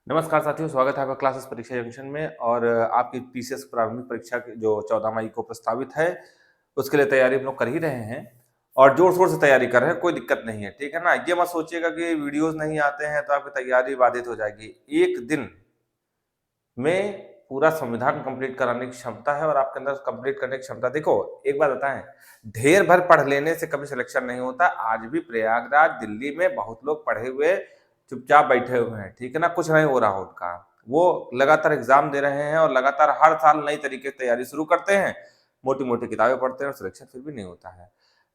नमस्कार साथियों, स्वागत है आपका क्लासेस परीक्षा जंक्शन में। और आपकी पीसीएस प्रारंभिक परीक्षा जो 14 मई को प्रस्तावित है, उसके लिए तैयारी हम लोग कर ही रहे हैं और जोर शोर से तैयारी कर रहे हैं। कोई दिक्कत नहीं है, ठीक है ना। ये मत सोचिएगा कि वीडियोस नहीं आते हैं तो आपकी तैयारी बाधित हो जाएगी। एक दिन में पूरा संविधान कंप्लीट कराने की क्षमता है और आपके अंदर कंप्लीट करने की क्षमता। देखो, एक बात बताएं, ढेर भर पढ़ लेने से कभी सिलेक्शन नहीं होता। आज भी प्रयागराज, दिल्ली में बहुत लोग पढ़े हुए चुपचाप बैठे हुए हैं, ठीक है ना, कुछ नहीं हो रहा उनका। वो लगातार एग्जाम दे रहे हैं और लगातार हर साल नई तरीके से तैयारी शुरू करते हैं, मोटी मोटी किताबें पढ़ते हैं और सिलेक्शन फिर भी नहीं होता है।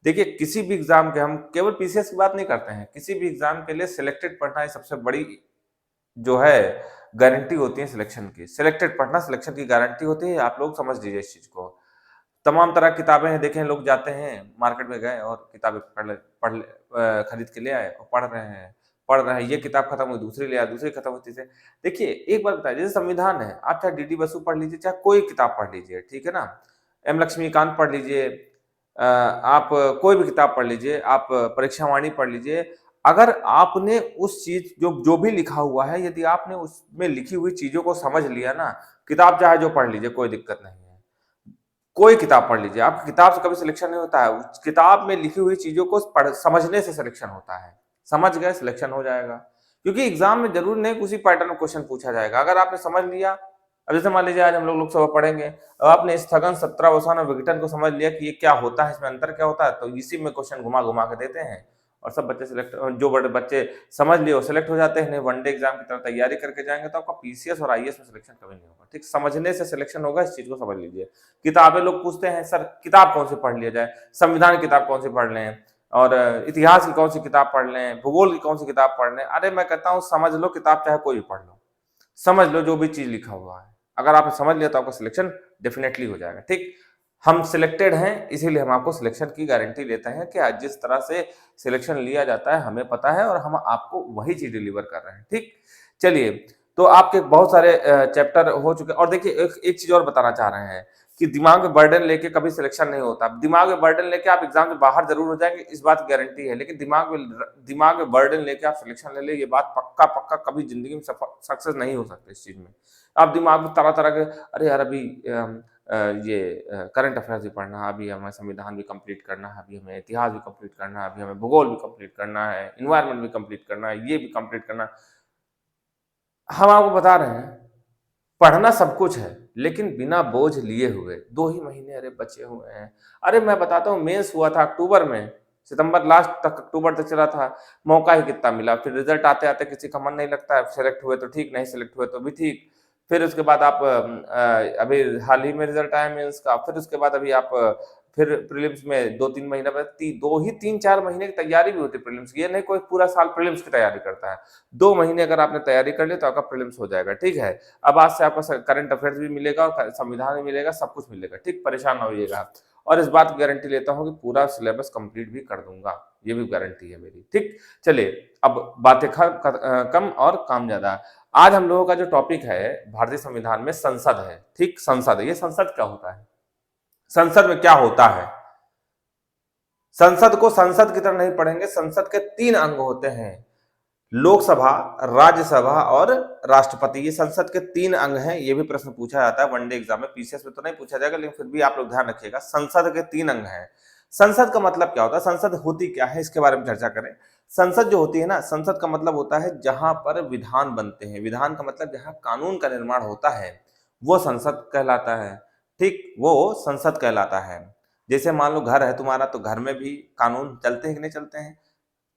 देखिए, किसी भी एग्जाम के, हम केवल पीसीएस की बात नहीं करते हैं, किसी भी एग्जाम के लिए सिलेक्टेड पढ़ना ही सबसे बड़ी जो है गारंटी होती है सिलेक्शन की। सिलेक्टेड पढ़ना सिलेक्शन की गारंटी होती है, आप लोग समझ लीजिए इस चीज को। तमाम तरह की किताबें हैं, देखें, लोग जाते हैं मार्केट में, गए और किताबें खरीद के ले आए और पढ़ रहे हैं। ये किताब खत्म हुई, दूसरी ले आए, दूसरी खत्म हुई, तीसरी। देखिए, एक बात बताइए, जैसे संविधान है, आप चाहे डीडी बसु पढ़ लीजिए, चाहे कोई किताब पढ़ लीजिए, ठीक है ना, एम लक्ष्मीकांत पढ़ लीजिए, आप कोई भी किताब पढ़ लीजिए, आप परीक्षावाणी पढ़ लीजिए। अगर आपने उस चीज जो जो भी लिखा हुआ है, यदि आपने उसमें लिखी हुई चीजों को समझ लिया ना, किताब चाहे जो पढ़ लीजिए, कोई दिक्कत नहीं है। कोई किताब पढ़ लीजिए, आपकी किताब से कभी सिलेक्शन नहीं होता है, उस किताब में लिखी हुई चीजों को समझने से सिलेक्शन होता है। समझ गए, सिलेक्शन हो जाएगा। क्योंकि एग्जाम में जरूर नहीं उसी पैटर्न में क्वेश्चन पूछा जाएगा। अगर आपने समझ लिया, अब जैसे मान लीजिए आज हम लोग लोकसभा पढ़ेंगे, अब आपने स्थगन, सत्रावसान और विघटन को समझ लिया कि ये क्या होता है, इसमें अंतर क्या होता है, तो इसी में क्वेश्चन घुमा घुमा के देते हैं और सब बच्चे सिलेक्ट, जो बड़े बच्चे समझ लिए वो सिलेक्ट हो जाते हैं। नहीं, वनडे एग्जाम की तरह तैयारी करके जाएंगे तो आपका पीसीएस और आईएएस में सिलेक्शन कभी नहीं होगा। ठीक, समझने से सिलेक्शन होगा, इस चीज को समझ लीजिए। किताबें लोग पूछते हैं, सर किताब कौन सी पढ़ लिया जाए, संविधान की किताब कौन सी पढ़ लें, और इतिहास की कौन सी किताब पढ़ लें, भूगोल की कौन सी किताब पढ़ लें। अरे मैं कहता हूँ, समझ लो किताब, चाहे कोई भी पढ़ लो, समझ लो जो भी चीज लिखा हुआ है। अगर आपने समझ लिया तो आपका सिलेक्शन डेफिनेटली हो जाएगा। ठीक, हम सिलेक्टेड हैं, इसीलिए हम आपको सिलेक्शन की गारंटी देते हैं कि आज जिस तरह से सिलेक्शन लिया जाता है हमें पता है और हम आपको वही चीज डिलीवर कर रहे हैं। ठीक, चलिए, तो आपके बहुत सारे चैप्टर हो चुके हैं। और देखिए, एक चीज और बताना चाह रहे हैं कि दिमाग में बर्डन लेके कभी सिलेक्शन नहीं होता। दिमाग में बर्डन लेके आप एग्जाम से बाहर जरूर हो जाएंगे, इस बात की गारंटी है, लेकिन दिमाग में बर्डन लेके आप सिलेक्शन ले ले, ये बात पक्का पक्का कभी जिंदगी में सक्सेस नहीं हो सकते इस चीज में। आप दिमाग में तरह तरह के, अरे यार अभी ये करंट अफेयर्स भी पढ़ना है, अभी हमें संविधान भी कंप्लीट करना है, अभी हमें इतिहास भी कंप्लीट करना है, अभी हमें भूगोल भी कंप्लीट करना है, इन्वायरमेंट भी कंप्लीट करना है, ये भी कंप्लीट करना है। हम आपको बता रहे हैं, पढ़ना सब कुछ है, लेकिन बिना बोझ लिए हुए। 2 ही महीने अरे बचे हुए हैं। अरे मैं बताता हूँ, मेंस हुआ था अक्टूबर में, सितंबर लास्ट तक, अक्टूबर तक चला था। मौका ही कितना मिला, फिर रिजल्ट आते-आते किसी का मन नहीं लगता है, सेलेक्ट हुए तो ठीक, नहीं सेलेक्ट हुए तो भी ठीक। फिर उसके बाद आप अभी हाल ही में रिजल्ट आया मेंस का, फिर उसके बाद अभी आप फिर प्रीलिम्स में 2-3 महीने बाद 2 ही 3-4 महीने की तैयारी भी होती है प्रीलिम्स की। ये नहीं कोई पूरा साल प्रीलिम्स की तैयारी करता है। 2 महीने अगर आपने तैयारी कर ली तो आपका प्रीलिम्स हो जाएगा, ठीक है। अब आज से आपका करंट अफेयर्स भी मिलेगा और संविधान भी मिलेगा, सब कुछ मिलेगा। ठीक, परेशान ना होइएगा। और इस बात की गारंटी लेता हूँ कि पूरा सिलेबस कंप्लीट भी कर दूंगा, ये भी गारंटी है मेरी। ठीक, चलिए, अब बातें कम और काम ज्यादा। आज हम लोगों का जो टॉपिक है भारतीय संविधान में संसद है। ठीक, संसद, ये संसद क्या होता है, संसद में क्या होता है। संसद को संसद की तरह नहीं पढ़ेंगे। संसद के 3 अंग होते हैं, लोकसभा, राज्यसभा और राष्ट्रपति। ये संसद के 3 अंग हैं। ये भी प्रश्न पूछा जाता है वनडे एग्जाम में, पीसीएस में तो नहीं पूछा जाएगा, लेकिन फिर भी आप लोग ध्यान रखिएगा, संसद के 3 अंग हैं। संसद का मतलब क्या होता है, संसद होती क्या है, इसके बारे में चर्चा करें। संसद जो होती है ना, संसद का मतलब होता है जहां पर विधान बनते हैं। विधान का मतलब जहां कानून का निर्माण होता है, वो संसद कहलाता है। ठीक, वो संसद कहलाता है। जैसे मान लो घर है तुम्हारा, तो घर में भी कानून चलते हैं कि नहीं चलते हैं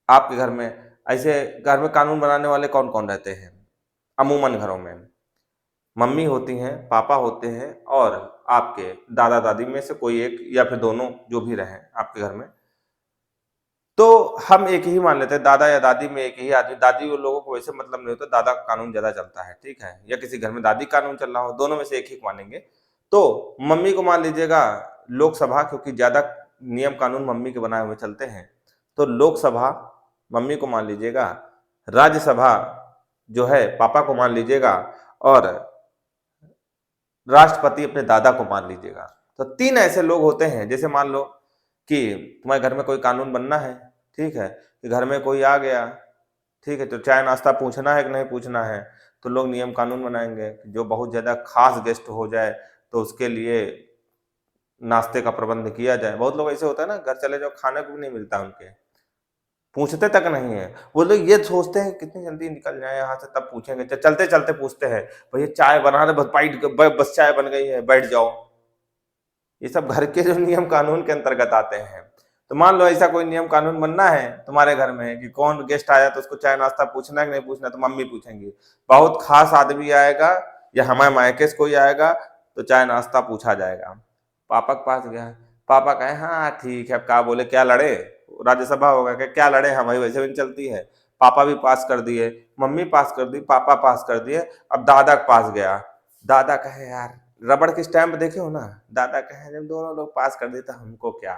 आपके घर में। ऐसे घर में कानून बनाने वाले कौन कौन रहते हैं, अमूमन घरों में मम्मी होती हैं, पापा होते हैं और आपके दादा दादी में से कोई एक या फिर दोनों, जो भी रहे आपके घर में। तो हम एक ही मान लेते हैं, दादा या दादी में एक ही आदमी। दादी और लोगों को वैसे मतलब नहीं होता, दादा का कानून ज्यादा चलता है, ठीक है, या किसी घर में दादी कानून चल रहा हो, दोनों में से एक ही मानेंगे। तो मम्मी को मान लीजिएगा लोकसभा, क्योंकि ज्यादा नियम कानून मम्मी के बनाए हुए चलते हैं, तो लोकसभा मम्मी को मान लीजिएगा, राज्यसभा जो है पापा को मान लीजिएगा, और राष्ट्रपति अपने दादा को मान लीजिएगा। तो 3 ऐसे लोग होते हैं, जैसे मान लो कि तुम्हारे घर में कोई कानून बनना है, ठीक है, कि घर में कोई आ गया ठीक है, तो चाय नाश्ता पूछना है कि नहीं पूछना है, तो लोग नियम कानून बनाएंगे। जो बहुत ज्यादा खास गेस्ट हो जाए तो उसके लिए नाश्ते का प्रबंध किया जाए। बहुत लोग ऐसे होता है ना, घर चले जाओ खाने को भी नहीं मिलता उनके, पूछते तक नहीं है। वो लोग ये सोचते हैं कितनी जल्दी निकल जाए यहाँ से, तब पूछेंगे। चलते चलते पूछते हैं, भैया चाय बना रहे, बस चाय बन गई है, बैठ जाओ। ये सब घर के जो नियम कानून के अंतर्गत आते हैं। तो मान लो ऐसा कोई नियम कानून बनना है तुम्हारे घर में कि कौन गेस्ट आया तो उसको चाय नाश्ता पूछना है कि नहीं पूछना, तो मम्मी पूछेंगी। बहुत खास आदमी आएगा या हमारे मायके से कोई आएगा तो चाय नाश्ता पूछा जाएगा। पापा के पास गया, पापा कहे हाँ ठीक है, अब क्या बोले, क्या लड़े, राज्यसभा होगा क्या लड़े, हाँ भाई वैसे भी नहीं चलती है। पापा भी पास कर दिए, मम्मी पास कर दी, पापा पास कर दिए, अब दादा के पास गया। दादा कहे यार रबड़ की स्टैंप देखे हो ना, दादा कहे जब दोनों लोग पास कर देते हमको क्या,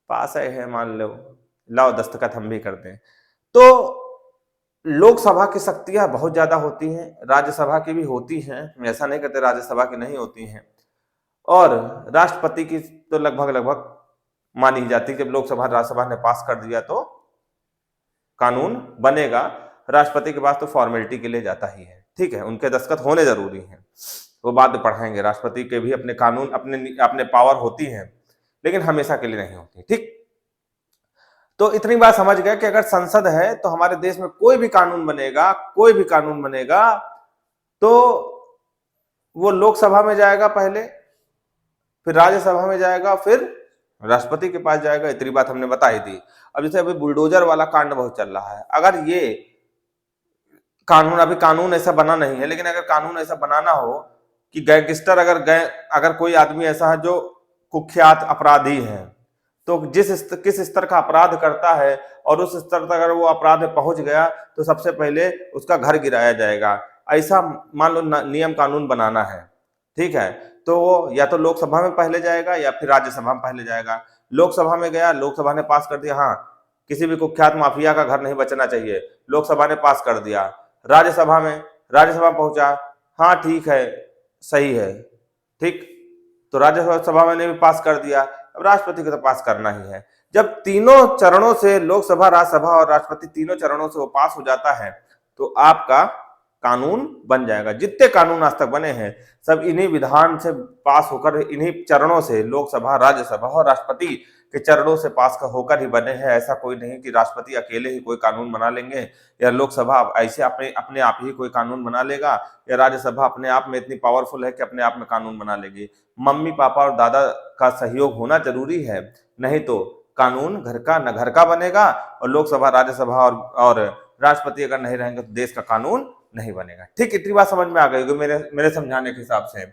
पास है मान लो, लाओ दस्तखत हम भी कर दें। तो लोकसभा की शक्तियां बहुत ज्यादा होती हैं, राज्यसभा की भी होती हैं, ऐसा नहीं कहते राज्यसभा की नहीं होती हैं। और राष्ट्रपति की तो लगभग लगभग मानी जाती है, जब लोकसभा राज्यसभा ने पास कर दिया तो कानून बनेगा। राष्ट्रपति के पास तो फॉर्मेलिटी के लिए जाता ही है, ठीक है, उनके दस्तखत होने जरूरी हैं, वो बाद में पढ़ाएंगे। राष्ट्रपति के भी अपने कानून, अपने पावर होती हैं, लेकिन हमेशा के लिए नहीं होती, ठीक। तो इतनी बात समझ गए कि अगर संसद है तो हमारे देश में कोई भी कानून बनेगा, कोई भी कानून बनेगा तो वो लोकसभा में जाएगा पहले, फिर राज्यसभा में जाएगा, फिर राष्ट्रपति के पास जाएगा। इतनी बात हमने बता ही दी। अब जैसे अभी बुलडोजर वाला कांड बहुत चल रहा है, अगर ये कानून, अभी कानून ऐसा बना नहीं है, लेकिन अगर कानून ऐसा बनाना हो कि गैंगस्टर अगर कोई आदमी ऐसा है जो कुख्यात अपराधी है, तो किस स्तर का अपराध करता है और उस स्तर तक अगर वो अपराध में पहुंच गया तो सबसे पहले उसका घर गिराया जाएगा। ऐसा मान लो नियम कानून बनाना है, ठीक है, तो वो या तो लोकसभा में पहले जाएगा या फिर राज्यसभा में पहले जाएगा। लोकसभा में गया, लोकसभा ने पास कर दिया, हाँ किसी भी कुख्यात माफिया का घर नहीं बचना चाहिए, लोकसभा ने पास कर दिया। राज्यसभा पहुंचा, हाँ ठीक है, सही है, ठीक, तो राज्यसभा में ने भी पास कर दिया। अब राष्ट्रपति को तो पास करना ही है। जब तीनों चरणों से लोकसभा, राज्यसभा और राष्ट्रपति तीनों चरणों से वो पास हो जाता है तो आपका कानून बन जाएगा। जितने कानून आज तक बने हैं सब इन्हीं विधान से पास होकर, इन्हीं चरणों से, लोकसभा, राज्यसभा और राष्ट्रपति के चरणों से पास होकर ही बने हैं। ऐसा कोई नहीं कि राष्ट्रपति अकेले ही कोई कानून बना लेंगे या लोकसभा ऐसे अपने आप ही कोई कानून बना लेगा या राज्यसभा अपने आप में इतनी पावरफुल है कि अपने आप में कानून बना लेगी। मम्मी पापा और दादा का सहयोग होना जरूरी है, नहीं तो कानून घर का न घर का बनेगा, और लोकसभा, राज्यसभा और राष्ट्रपति अगर नहीं रहेंगे तो देश का कानून नहीं बनेगा। ठीक, इतनी बात समझ में आ गई मेरे समझाने के हिसाब से।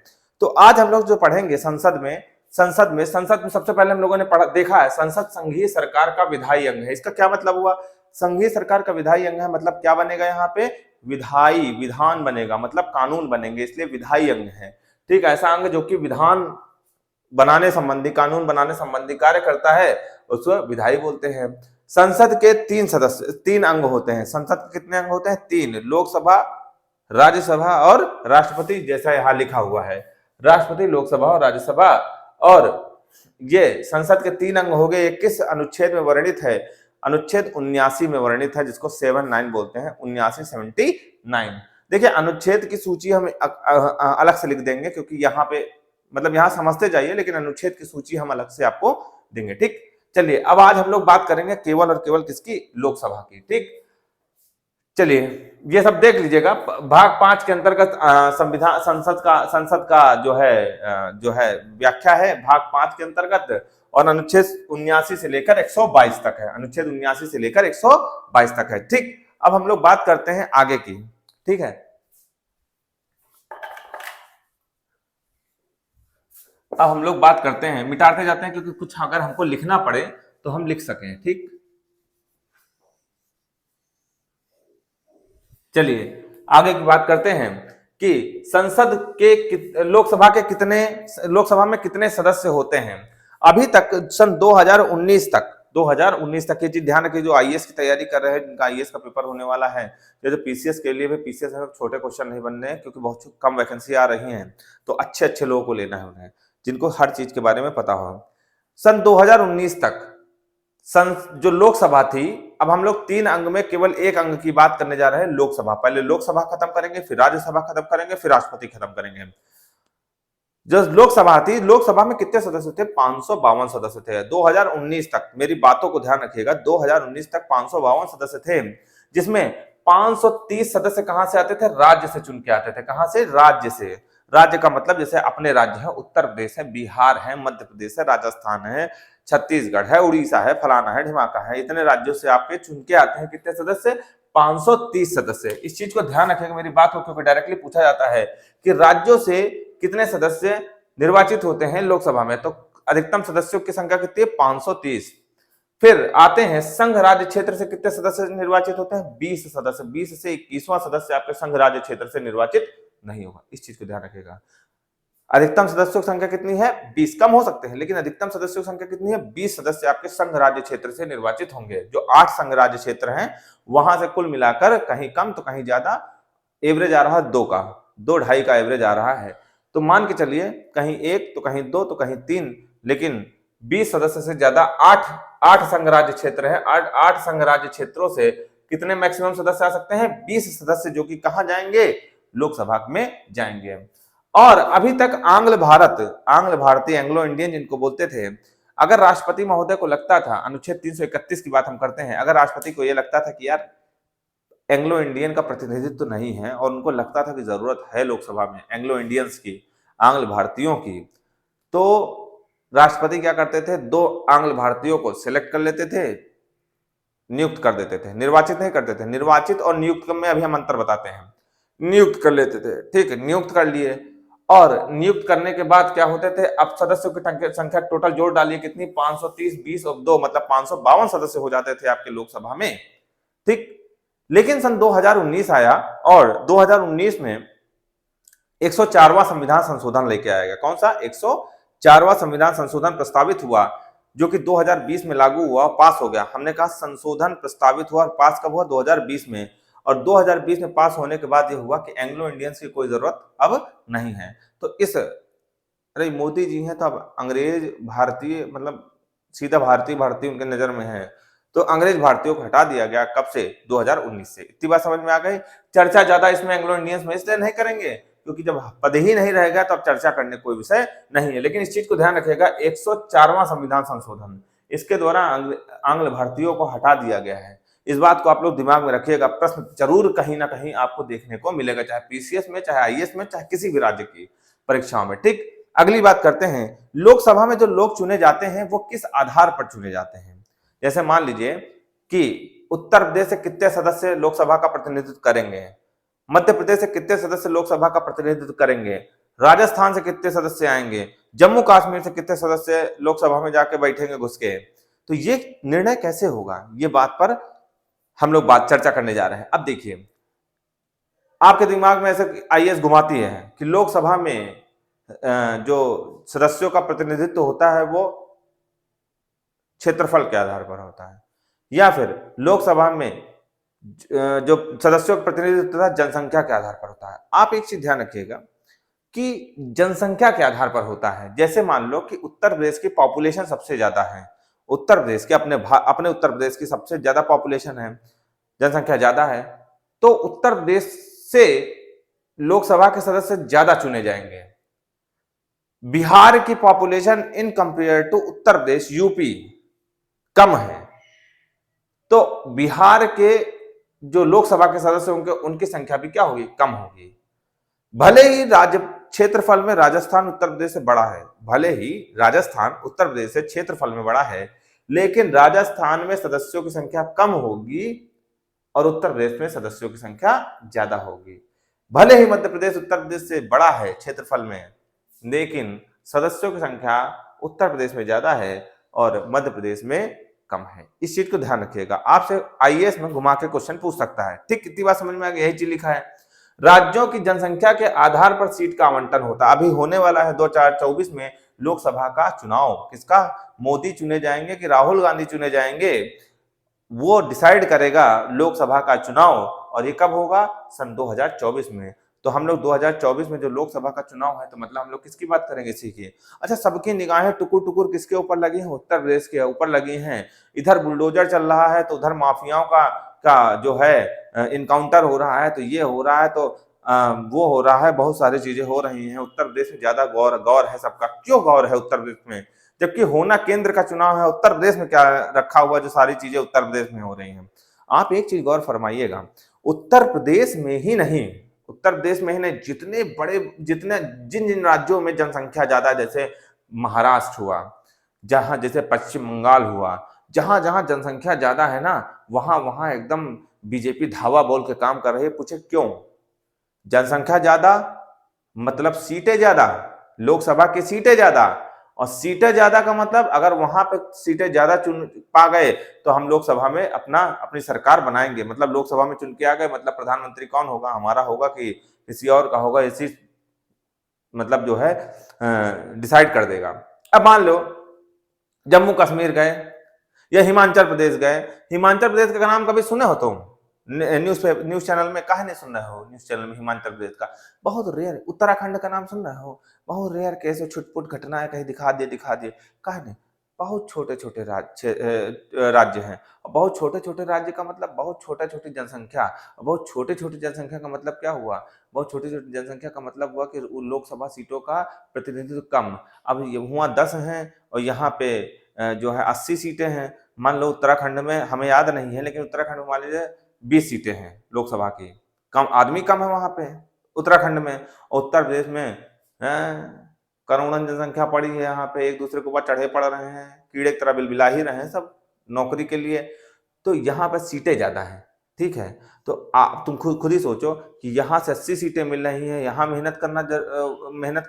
तो आज हम लोग जो पढ़ेंगे संसद में सबसे पहले हम लोगों ने देखा है, संसद संघीय सरकार का विधायी अंग है। इसका क्या मतलब हुआ? संघीय सरकार का विधायी अंग है, मतलब क्या बनेगा यहाँ पे? विधान बनेगा, मतलब कानून बनेंगे, इसलिए विधायी अंग है। ठीक, ऐसा अंग जो कि विधान बनाने संबंधी, कानून बनाने संबंधी कार्य करता है उसको विधायी बोलते हैं। संसद के 3 अंग होते हैं। संसद के कितने अंग होते हैं? 3, लोकसभा, राज्यसभा और राष्ट्रपति, जैसा यहाँ लिखा हुआ है, राष्ट्रपति, लोकसभा और राज्यसभा। और ये संसद के 3 अंग हो गए। ये किस अनुच्छेद में वर्णित है? अनुच्छेद 79 में वर्णित है, जिसको 79 बोलते हैं, 79। देखिए, अनुच्छेद की सूची हम अलग से लिख देंगे, क्योंकि यहाँ पे मतलब यहाँ समझते जाइए, लेकिन अनुच्छेद की सूची हम अलग से आपको देंगे। ठीक, चलिए अब आज हम लोग बात करेंगे केवल और केवल किसकी? लोकसभा की। ठीक, चलिए ये सब देख लीजिएगा। भाग 5 के अंतर्गत संविधान, संसद का जो है व्याख्या है भाग 5 के अंतर्गत, और अनुच्छेद 79 से लेकर 122 तक है। अनुच्छेद 79 से लेकर 122 तक है। ठीक, अब हम लोग बात करते हैं आगे की। ठीक है, अब हम लोग बात करते हैं, मिटाते जाते हैं क्योंकि कुछ अगर हमको लिखना पड़े तो हम लिख सकें। ठीक, चलिए आगे की बात करते हैं कि संसद के लोकसभा में कितने सदस्य होते हैं। अभी तक सन 2019 तक ये चीज ध्यान रखिए, जो आईएएस की तैयारी कर रहे हैं, जिनका आईएएस का पेपर होने वाला है, जो पीसीएस के लिए भी, पीसीएस में छोटे क्वेश्चन नहीं बनने हैं क्योंकि बहुत कम वैकेंसी आ रही हैं, तो अच्छे लोगों को लेना है उन्हें, जिनको हर चीज के बारे में पता हो। सन 2019 तक जो लोकसभा थी अब हम लोग 3 अंग में केवल एक अंग की बात करने जा रहे हैं, लोकसभा। पहले लोकसभा खत्म करेंगे, फिर राज्यसभा खत्म करेंगे, फिर राष्ट्रपति खत्म करेंगे। जो लोकसभा थी, लोकसभा में कितने सदस्य थे? 552 सदस्य थे 2019 तक। मेरी बातों को ध्यान रखिएगा, 2019 तक 552 सदस्य थे, जिसमें 530 सदस्य कहां से आते थे? राज्य से चुन के आते थे। कहां से? राज्य से। राज्य का मतलब जैसे अपने राज्य है, उत्तर प्रदेश है, बिहार है, मध्य प्रदेश है, राजस्थान है, छत्तीसगढ़ है, उड़ीसा है, फलाना है, ढिमाका है, इतने राज्यों से आपके चुन के आते हैं। कितने सदस्य? 530 सदस्य। इस चीज को ध्यान रखिएगा मेरी बात को, क्योंकि डायरेक्टली पूछा जाता है कि राज्यों से कितने सदस्य निर्वाचित होते हैं लोकसभा में, तो अधिकतम सदस्यों की संख्या कितनी है? 530। फिर आते हैं संघ राज्य क्षेत्र से कितने सदस्य निर्वाचित होते हैं? 20 सदस्य। 20 से 21वां सदस्य आपके संघ राज्य क्षेत्र से निर्वाचित नहीं होगा। इस चीज को ध्यान रखिएगा। अधिकतम सदस्यों की संख्या कितनी है? 20। कम हो सकते हैं, लेकिन अधिकतम सदस्यों की संख्या कितनी है? 20 सदस्य आपके संघ राज्य क्षेत्र से निर्वाचित होंगे। जो 8 संघ राज्य क्षेत्र हैं, वहां से कुल मिलाकर कहीं कम तो कहीं ज्यादा एवरेज आ रहा है 2 का, 2-2.5 का एवरेज आ रहा है। तो मान के चलिए कहीं 1 तो कहीं 2 तो कहीं 3, लेकिन 20 सदस्य से ज्यादा 8 संघ राज्य क्षेत्र है। 8 संघ राज्य क्षेत्रों से कितने मैक्सिमम सदस्य आ सकते हैं? 20 सदस्य, जो कि कहां जाएंगे? लोकसभा में जाएंगे। और अभी तक आंग्ल भारतीय, एंग्लो इंडियन जिनको बोलते थे, अगर राष्ट्रपति महोदय को लगता था, अनुच्छेद 331 की बात हम करते हैं, अगर राष्ट्रपति को यह लगता था कि यार एंग्लो इंडियन का प्रतिनिधित्व तो नहीं है, और उनको लगता था कि जरूरत है लोकसभा में एंग्लो इंडियंस की, आंग्ल भारतीयों की, तो राष्ट्रपति क्या करते थे? 2 आंग्ल भारतीयों को सिलेक्ट कर लेते थे, नियुक्त कर देते थे। निर्वाचित नहीं करते थे। निर्वाचित और नियुक्त में अभी हम अंतर बताते हैं। नियुक्त कर लेते थे, ठीक है, नियुक्त कर लिए। और नियुक्त करने के बाद क्या होते थे? अब सदस्यों की संख्या टोटल जोड़ डालिए, कितनी? 530, 20 और 2 मतलब 552 सदस्य हो जाते थे आपके लोकसभा में, ठीक। लेकिन सन 2019 आया, और 2019 में 104वां संविधान संशोधन लेके आया गया। कौन सा? 104वां संविधान संशोधन प्रस्तावित हुआ, जो कि 2020 में लागू हुआ, पास हो गया। हमने कहा संशोधन प्रस्तावित हुआ, और पास कब हुआ? 2020 में। और 2020 में पास होने के बाद यह हुआ कि एंग्लो इंडियंस की कोई जरूरत अब नहीं है। तो इस, अरे मोदी जी हैं तो अब अंग्रेज भारतीय, मतलब सीधा भारतीय उनके नजर में है, तो अंग्रेज भारतीयों को हटा दिया गया। कब से? 2019 से। इतनी बात समझ में आ गई। चर्चा ज्यादा इसमें एंग्लो इंडियंस में इसलिए नहीं करेंगे क्योंकि जब पद ही नहीं रहेगा तो अब चर्चा करने कोई विषय नहीं है। लेकिन इस चीज को ध्यान रखिएगा, 104वां संविधान संशोधन, इसके द्वारा आंग्ल भारतीयों को हटा दिया गया है। इस बात को आप लोग दिमाग में रखिएगा। प्रश्न जरूर कहीं ना कहीं आपको देखने को मिलेगा, चाहे पीसीएस में, चाहे आईएएस में, चाहे किसी भी राज्य की परीक्षाओं में, ठीक। अगली बात करते हैं, लोकसभा में जो लोग चुने जाते हैं वो किस आधार पर चुने जाते हैं। जैसे मान लीजिए कि उत्तर प्रदेश से कितने सदस्य लोकसभा का प्रतिनिधित्व करेंगे, मध्य प्रदेश से कितने सदस्य लोकसभा का प्रतिनिधित्व करेंगे, राजस्थान से कितने सदस्य आएंगे, जम्मू कश्मीर से कितने सदस्य लोकसभा में जाके बैठेंगे घुस के, तो ये निर्णय कैसे होगा, ये बात पर हम लोग चर्चा करने जा रहे हैं। अब देखिए, आपके दिमाग में ऐसे आईएएस घुमाती है कि लोकसभा में जो सदस्यों का प्रतिनिधित्व होता है वो क्षेत्रफल के आधार पर होता है, या फिर लोकसभा में जो सदस्यों का प्रतिनिधित्व होता है जनसंख्या के आधार पर होता है। आप एक चीज ध्यान रखिएगा कि जनसंख्या के आधार पर होता है। जैसे मान लो कि उत्तर प्रदेश की पॉपुलेशन सबसे ज्यादा है, उत्तर प्रदेश के अपने उत्तर प्रदेश की सबसे ज्यादा पॉपुलेशन है, जनसंख्या ज्यादा है, तो उत्तर प्रदेश से लोकसभा के सदस्य ज्यादा चुने जाएंगे। बिहार की population in compare to Uttar Pradesh, UP, कम है, तो बिहार के जो लोकसभा के सदस्य होंगे उनकी संख्या भी क्या होगी? कम होगी। भले ही राज्य क्षेत्रफल में राजस्थान उत्तर प्रदेश से बड़ा है, भले ही राजस्थान उत्तर प्रदेश से क्षेत्रफल में बड़ा है, लेकिन राजस्थान में सदस्यों की संख्या कम होगी और उत्तर प्रदेश में सदस्यों की संख्या ज्यादा होगी। भले ही मध्य प्रदेश उत्तर प्रदेश से बड़ा है क्षेत्रफल में, लेकिन सदस्यों की संख्या उत्तर प्रदेश में ज्यादा है और मध्य प्रदेश में कम है। इस चीज को ध्यान रखिएगा। आपसे आईएएस में घुमा के क्वेश्चन पूछ सकता है, ठीक। कितनी बात समझ में आ गई? यही चीज लिखा है। राज्यों की जनसंख्या के आधार पर सीट का आवंटन होता है। अभी होने वाला है 2024 में लोकसभा का चुनाव। किसका? मोदी चुने जाएंगे कि राहुल गांधी चुने जाएंगे, वो डिसाइड करेगा लोकसभा का चुनाव। और ये कब होगा? सन 2024 में। तो हम लोग 2024 में जो लोकसभा का चुनाव है तो मतलब हम लोग किसकी बात करेंगे, सीखिए। अच्छा, सबकी निगाहें टुकुर टुकुर किसके ऊपर लगी हैं? उत्तर प्रदेश के ऊपर लगी हैं। इधर बुलडोजर चल रहा है तो उधर माफियाओं का जो है इनकाउंटर हो रहा है, तो ये हो रहा है, तो वो हो रहा है, बहुत सारी चीजें हो रही हैं। उत्तर प्रदेश में ज्यादा गौर गौर है सबका। क्यों गौर है उत्तर प्रदेश में? जबकि होना केंद्र का चुनाव है। उत्तर प्रदेश में क्या रखा हुआ जो सारी चीजें उत्तर प्रदेश में हो रही हैं? आप एक चीज गौर फरमाइएगा, उत्तर प्रदेश में ही नहीं, उत्तर प्रदेश में ही नहीं, जितने जिन जिन राज्यों में जनसंख्या ज्यादा है, जैसे महाराष्ट्र हुआ, जहां जैसे पश्चिम बंगाल हुआ, जहां जहां जनसंख्या ज्यादा है ना, वहां वहां एकदम बीजेपी धावा बोल के काम कर रही है। पूछे क्यों? जनसंख्या ज्यादा मतलब सीटें ज्यादा, लोकसभा की सीटें ज्यादा, और सीटें ज्यादा का मतलब अगर वहां पे सीटें ज्यादा चुन पा गए तो हम लोकसभा में अपनी सरकार बनाएंगे। मतलब लोकसभा में चुन के आ गए, मतलब प्रधानमंत्री कौन होगा? हमारा होगा कि किसी और का होगा, इसी मतलब जो है डिसाइड कर देगा। अब मान लो जम्मू कश्मीर गए या हिमाचल प्रदेश गए। हिमाचल प्रदेश का नाम कभी सुने हो तुम? न्यूज चैनल में काहे नहीं सुन रहे हो? न्यूज चैनल में हिमाचल प्रदेश का बहुत रेयर। उत्तराखंड का नाम सुन रहे हो? बहुत रेयर, कैसे छुटपुट घटना है, कहीं दिखा दिए काहे नहीं? बहुत छोटे छोटे राज्य हैं। बहुत छोटे छोटे राज्य का मतलब बहुत छोटा छोटी जनसंख्या। बहुत छोटे छोटी जनसंख्या का मतलब क्या हुआ? बहुत छोटी छोटी जनसंख्या का मतलब हुआ कि लोकसभा सीटों का प्रतिनिधित्व कम। अब हुआ 10 हैं और यहाँ पे जो है 80 सीटें हैं। मान लो उत्तराखंड में, हमें याद नहीं है, लेकिन उत्तराखंड में मान लीजिए 20 सीटें हैं लोकसभा की। कम आदमी कम है वहां पे उत्तराखंड में। उत्तर प्रदेश में करोड़ों जनसंख्या पड़ी है। यहाँ पे एक दूसरे के ऊपर चढ़े पड़ रहे हैं, कीड़े की तरह बिलबिला ही रहे हैं सब नौकरी के लिए। तो यहाँ पर सीटें ज्यादा हैं, ठीक है। तो आप तुम खुद ही सोचो कि यहाँ से 80 सीटें मिल रही हैं, यहाँ मेहनत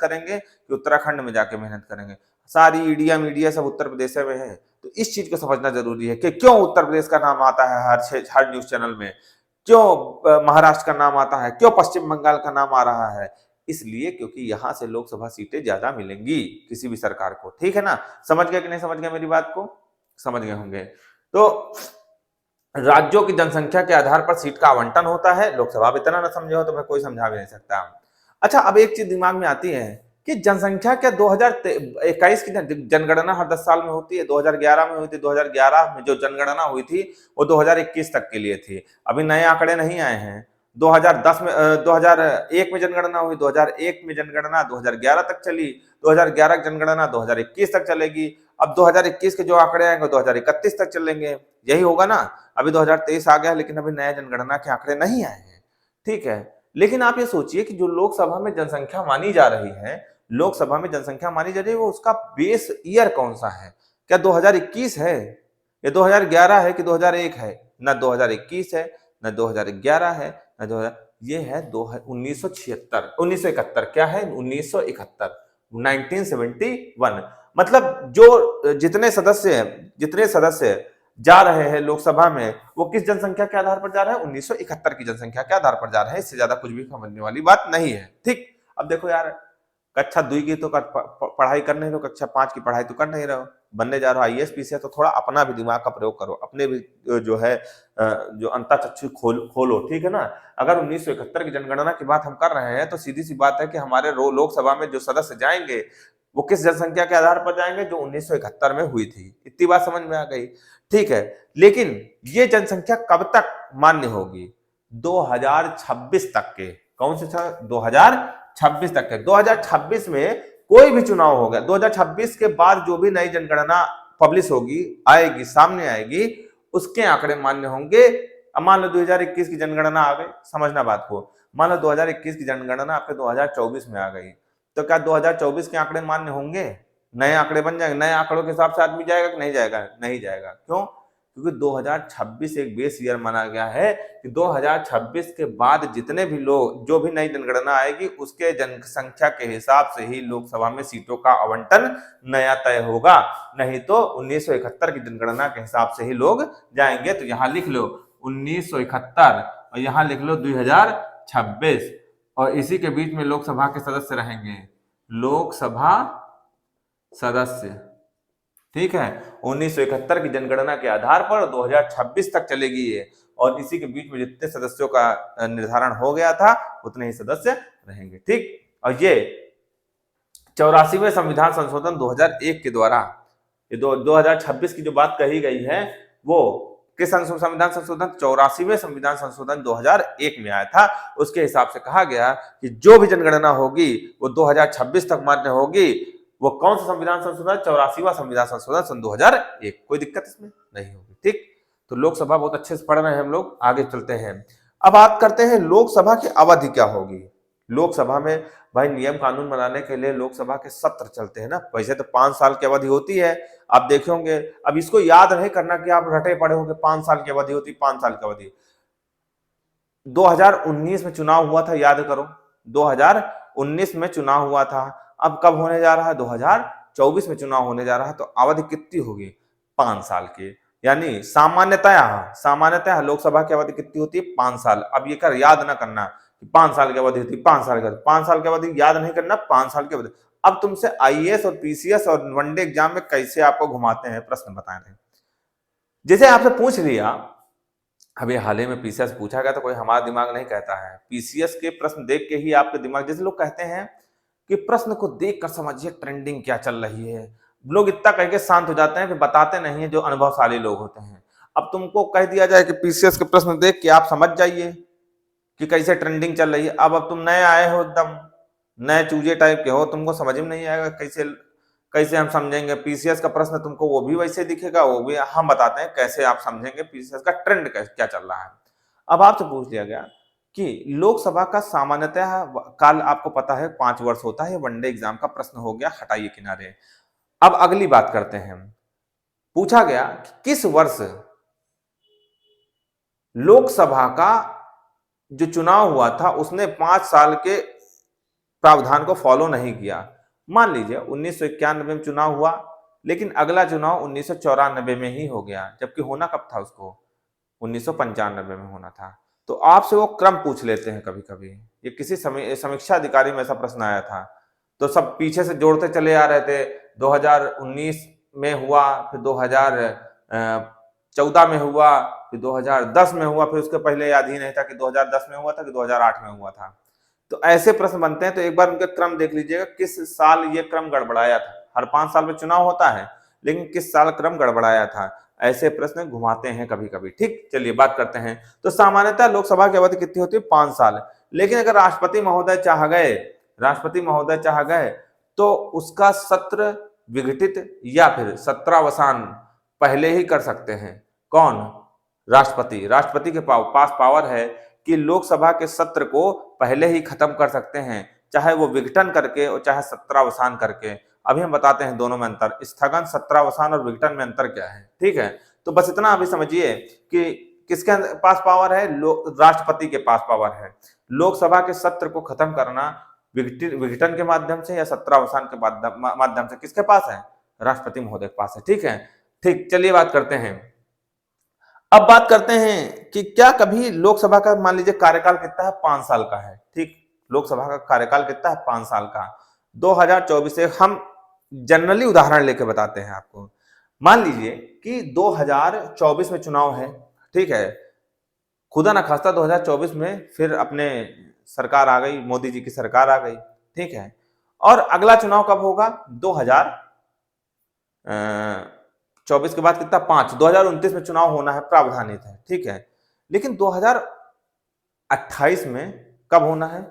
करेंगे कि उत्तराखंड में जाके मेहनत करेंगे? सारी ईडिया मीडिया सब उत्तर प्रदेश में है। तो इस चीज को समझना जरूरी है कि क्यों उत्तर प्रदेश का नाम आता है हर न्यूज चैनल में, क्यों महाराष्ट्र का नाम आता है, क्यों पश्चिम बंगाल का नाम आ रहा है? इसलिए क्योंकि यहां से लोकसभा सीटें ज्यादा मिलेंगी किसी भी सरकार को, ठीक है ना? समझ गए कि नहीं समझ गए मेरी बात को? समझ गए होंगे। तो राज्यों की जनसंख्या के आधार पर सीट का आवंटन होता है। लोकसभा भी इतना ना समझे हो तो मैं कोई समझा भी नहीं सकता। अच्छा, अब एक चीज दिमाग में आती है कि जनसंख्या क्या 2021 की जनगणना हर 10 साल में होती है? 2011 में हुई थी। 2011 में जो जनगणना हुई थी वो 2021 तक के लिए थी। अभी नए आंकड़े नहीं आए हैं। 2010 में 2001 में जनगणना हुई, 2001 में जनगणना 2011 तक चली, 2011 की जनगणना 2021 तक चलेगी। अब 2021 के जो आंकड़े आएंगे 2031 तक चलेंगे, यही होगा ना? अभी 2023 आ गया लेकिन अभी नया जनगणना के आंकड़े नहीं आए हैं, ठीक है। लेकिन आप ये सोचिए कि जो लोकसभा में जनसंख्या मानी जा रही है, लोकसभा में जनसंख्या मानी जा रही है, वो उसका बेस ईयर कौन सा है? क्या 2021 है, या 2011 है, कि 2001 है? ना 2021 है, ना 2011 है, ना 2000, ये है 1976 1971। क्या है? 1971, 1971। मतलब जो जितने सदस्य जा रहे हैं लोकसभा में, वो किस जनसंख्या के आधार पर जा रहे हैं? 1971 की जनसंख्या के आधार पर जा रहे हैं। इससे ज्यादा कुछ भी समझने वाली बात नहीं है, ठीक। अब देखो यार, कक्षा 2 की तो पढ़ाई कर नहीं रहे हो, कक्षा 5 की पढ़ाई तो कर नहीं रहे हो, बनने जा रहे हो आईएएस पीसीएस, तो थोड़ा अपना भी दिमाग का प्रयोग करो, अपने भी जो है जो अंतःचक्षु खोलो, ठीक है ना। अगर 1971 की जनगणना की बात हम कर रहे हैं तो सीधी सी बात है कि हमारे लोकसभा में जो सदस्य जाएंगे वो किस जनसंख्या के आधार पर जाएंगे? जो 1971 में हुई थी। इतनी बात समझ में आ गई, ठीक है। लेकिन ये जनसंख्या कब तक मान्य होगी? 2026 तक के। कौन से 2026 तक के। 2026 में कोई भी चुनाव होगा, 2026 के बाद जो भी नई जनगणना पब्लिश होगी, आएगी, सामने आएगी, उसके आंकड़े मान्य होंगे। अब मान लो 2021 की जनगणना आ गई, समझना बात को। मान लो 2021 की जनगणना आपके 2024 में आ गई, तो क्या 2024 के आंकड़े मान्य होंगे? नए आंकड़े बन जाएंगे? नए आंकड़ों के हिसाब से आदमी जाएगा कि नहीं जाएगा? नहीं जाएगा। क्यों? क्योंकि 2026 एक बेस ईयर माना गया है कि 2026 के बाद जितने भी लोग, जो भी नई जनगणना आएगी, उसके जनसंख्या के हिसाब से ही लोकसभा में सीटों का आवंटन नया तय होगा। नहीं तो 1971 की जनगणना के हिसाब से ही लोग जाएंगे। तो यहां लिख लो 1971 और यहां लिख लो 2026, और इसी के बीच में लोकसभा के सदस्य रहेंगे, लोकसभा सदस्य, ठीक है। 1971 की जनगणना के आधार पर 2026 तक चलेगी ये, और इसी के बीच में जितने सदस्यों का निर्धारण हो गया था उतने ही सदस्य रहेंगे। ठीक, और ये 84वें संविधान संशोधन 2001 के द्वारा, ये 2026 की जो बात कही गई है वो किस संविधान संशोधन, 84वें संविधान संशोधन 2001 में आया था। उसके हिसाब से कहा गया कि जो भी जनगणना होगी वो 2026 तक मान्य होगी। वो कौन सा संविधान संशोधन, 84वां संविधान संशोधन सन 2001। कोई दिक्कत इसमें नहीं होगी। ठीक, तो लोकसभा बहुत अच्छे से पढ़ रहे हैं हम लोग, आगे चलते हैं। अब बात करते हैं लोकसभा की अवधि क्या होगी। लोकसभा में भाई नियम कानून बनाने के लिए लोकसभा के सत्र चलते हैं ना। वैसे तो 5 साल की अवधि होती है, आप देखे होंगे। अब इसको याद नहीं करना कि आप रटे पड़े होंगे 5 साल की अवधि होती, 5 साल की अवधि। 2019 में चुनाव हुआ था, याद करो, 2019 में चुनाव हुआ था। अब कब होने जा रहा है, 2024 में चुनाव होने जा रहा है। तो अवधि कितनी होगी, 5 साल की। यानी सामान्यतः लोकसभा की अवधि कितनी होती है, 5 साल। अब ये कर याद ना करना 5 साल की अवधि होती, 5 साल की, 5 साल की अवधि याद नहीं करना, 5 साल की अवधि। अब तुमसे आईएएस और पीसीएस और वनडे एग्जाम में कैसे आपको घुमाते हैं, प्रश्न बताए थे। जैसे आपसे पूछ लिया, अभी हाल ही में पीसीएस पूछा गया तो कोई हमारा दिमाग नहीं कहता है, पीसीएस के प्रश्न देख के ही आपके दिमाग, जैसे लोग कहते हैं कि प्रश्न को देख कर समझिए ट्रेंडिंग क्या चल रही है। लोग इतना कह के शांत हो जाते हैं, फिर बताते नहीं है जो अनुभवशाली लोग होते हैं। अब तुमको कह दिया जाए कि पीसीएस के प्रश्न देख के आप समझ जाइए कि कैसे ट्रेंडिंग चल रही है। अब तुम नए आए हो, एकदम नए चूजे टाइप के हो, तुमको समझ में नहीं आएगा कैसे हम समझेंगे पीसीएस का प्रश्न। तुमको वो भी वैसे दिखेगा, वो भी हम बताते हैं कैसे आप समझेंगे पीसीएस का ट्रेंड क्या चल रहा है। अब आपसे पूछ लिया गया कि लोकसभा का सामान्यतः काल आपको पता है 5 वर्ष होता है। वनडे एग्जाम का प्रश्न हो गया, हटाइए किनारे। अब अगली बात करते हैं। पूछा गया कि किस वर्ष लोकसभा का जो चुनाव हुआ था उसने 5 साल के प्रावधान को फॉलो नहीं किया। मान लीजिए 1991 में चुनाव हुआ, लेकिन अगला चुनाव 1994 में ही हो गया, जबकि होना कब था उसको, 1995 में होना था। तो आपसे वो क्रम पूछ लेते हैं कभी कभी। ये किसी समीक्षा अधिकारी में ऐसा प्रश्न आया था, तो सब पीछे से जोड़ते चले आ रहे थे। 2019 में हुआ, फिर 2014 में हुआ, फिर 2010 में हुआ, फिर उसके पहले याद ही नहीं था कि 2010 में हुआ था कि 2008 में हुआ था। तो ऐसे प्रश्न बनते हैं। तो एक बार उनका क्रम देख लीजिएगा, किस साल ये क्रम गड़बड़ाया था। हर 5 साल में चुनाव होता है, लेकिन किस साल क्रम गड़बड़ाया था, ऐसे प्रश्न घुमाते हैं कभी कभी। ठीक, चलिए बात करते हैं। तो सामान्यतः लोकसभा की अवधि कितनी होती है, 5 साल। लेकिन अगर राष्ट्रपति महोदय चाह गए तो उसका सत्र विघटित या फिर सत्रावसान पहले ही कर सकते हैं। कौन, राष्ट्रपति के पास पावर है कि लोकसभा के सत्र को पहले ही खत्म कर सकते हैं, चाहे वो विघटन करके और चाहे सत्रावसान करके। अभी हम बताते हैं दोनों में अंतर, स्थगन, सत्रावसान और विघटन में अंतर क्या है। ठीक है, तो बस इतना अभी समझिए कि किसके पास पावर है, राष्ट्रपति के पास पावर है। लोकसभा के सत्र को खत्म करना विघटन के माध्यम से या सत्रावसान के माध्यम से किसके पास है, राष्ट्रपति महोदय के पास है। ठीक है, ठीक, चलिए बात करते हैं। अब बात करते हैं कि क्या कभी लोकसभा का, मान लीजिए कार्यकाल कितना है, 5 साल का है। ठीक, लोकसभा का कार्यकाल कितना है, 5 साल का। 2024 से हम जनरली उदाहरण लेके बताते हैं आपको। मान लीजिए कि 2024 में चुनाव है, ठीक है, खुदा ना खास्ता 2024 में फिर अपने सरकार आ गई, मोदी जी की सरकार आ गई। ठीक है, और अगला चुनाव कब होगा, 2024 के बाद कितना, 2029 में चुनाव होना है, प्रावधानित है। ठीक है, लेकिन 2028 में कब होना है,